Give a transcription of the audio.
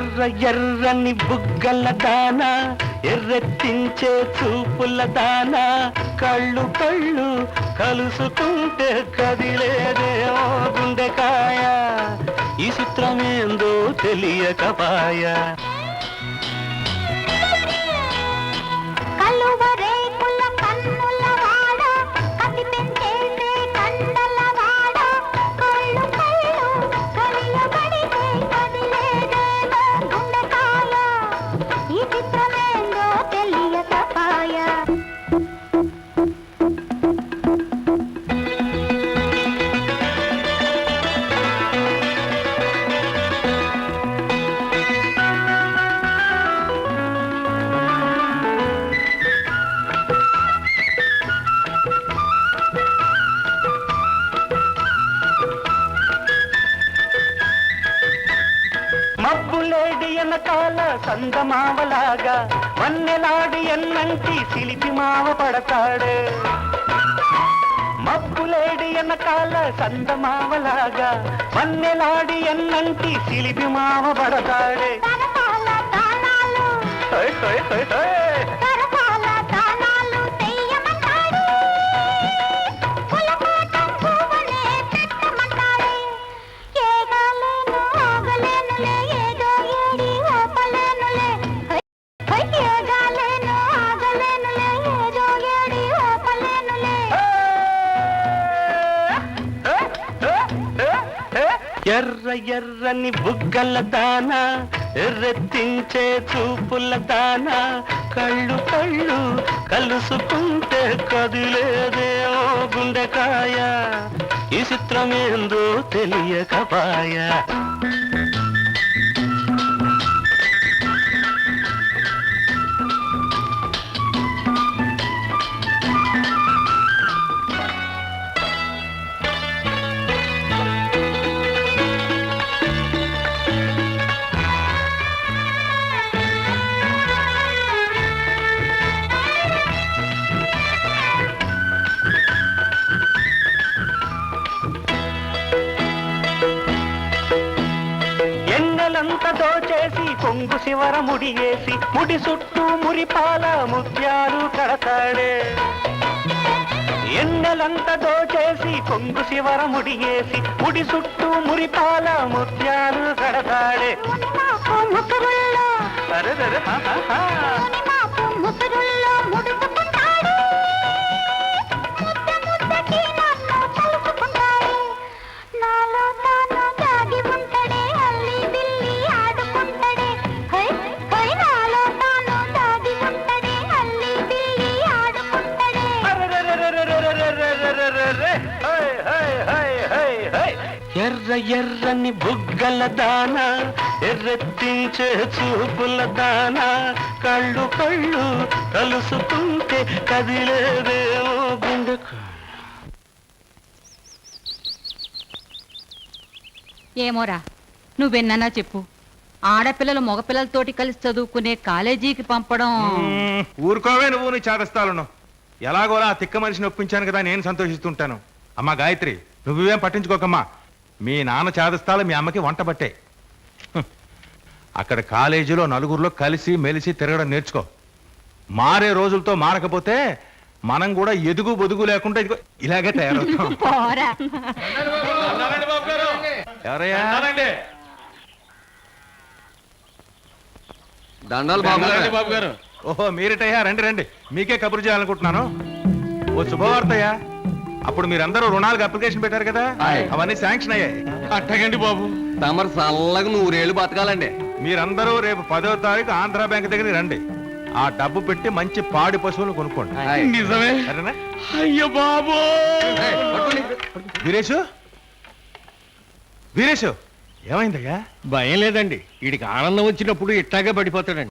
ఎర్ర ఎర్రని బుగ్గల దాన, ఎర్రెత్తించే చూపుల దాన, కళ్ళు కళ్ళు కలుసుకుంటే కదిలేదేమో గుండెకాయ, ఈ చిత్రమేందో తెలియకపాయ. మబ్బులేడి ఎనకాల సందమావలాగా, వన్నెలాడి ఎన్నంటి సిలిపి మావ పడతాడే. మబ్బులేడి ఎనకాల సందమావలాగా, వన్నెలాడి ఎన్నంటి సిలిపి మావ పడతాడే. ఎర్ర ఎర్రని బుగ్గల దాన, ఎర్రెత్తించే చూపుల దాన, కళ్ళు కళ్ళు కలుసుకుంటే కదిలేదేమో గుండెకాయ, ఈ చిత్రమేందో తెలియకపాయ. ఎన్నెలంత దోచేసి కొంగు శివర ముడియేసి, ముడి చుట్టూ మురిపాల ముత్యాలు కడతాడే. ఎన్నెలంత దోచేసి కొంగు శివర ముడియేసి, ముడి చుట్టూ మురిపాల ముత్యాలు కడతాడే. అరే ఎర్ర ఎర్రని బుగ్గల దాన, ఎర్రెత్తించే చూపుల దాన, కళ్ళు కళ్ళు కలుసుకుంటే కదిలేదేమో గుండెకు. ఏమోరా, నువ్వెన్నా చెప్పు, ఆడపిల్లలు మగపిల్లలతోటి కలిసి చదువుకునే కాలేజీకి పంపడం. ఊరుకోవే నువ్వు, నీ చేదస్తాలను. ఎలాగోలా ఆ తిక్క మనిషిని ఒప్పించాను కదా, నేను సంతోషిస్తుంటాను. అమ్మా గాయత్రి, నువ్వేం పట్టించుకోకమ్మా. మీ నాన్న చేదస్తాలు మీ అమ్మకి వంట పట్టే. అక్కడ కాలేజీలో నలుగురిలో కలిసి మెలిసి తిరగడం నేర్చుకో. మారే రోజులతో మారకపోతే మనం కూడా ఎదుగు బొదుగు లేకుండా ఇలాగే తయారవుతాం. ఎవరయ్యా? బాబు గారు. ఓహో, మీరేటయ్యా, రండి రండి. మీకే కబురు చేయాలనుకుంటున్నాను. ఓ శుభవార్తయ్యా. అప్పుడు మీరందరూ రుణాలకు అప్లికేషన్ పెట్టారు కదా, అవన్నీ శాంక్షన్ అయ్యాయి. అట్టగండి బాబు, తమరు చల్లగా 100 ఏళ్ళు బతకాలండి. మీరందరూ రేపు 10వ తారీఖు ఆంధ్ర బ్యాంక్ దగ్గరికి రండి. ఆ డబ్బు పెట్టి మంచి పాడి పశువులు కొనుక్కోండి. నిజమే? అయ్యో బాబు. వీరేషు, వీరేషు, ఏమైందయ్యా? భయం లేదండి, వీడికి ఆనందం వచ్చినప్పుడు ఇట్టాగే పడిపోతాడండి.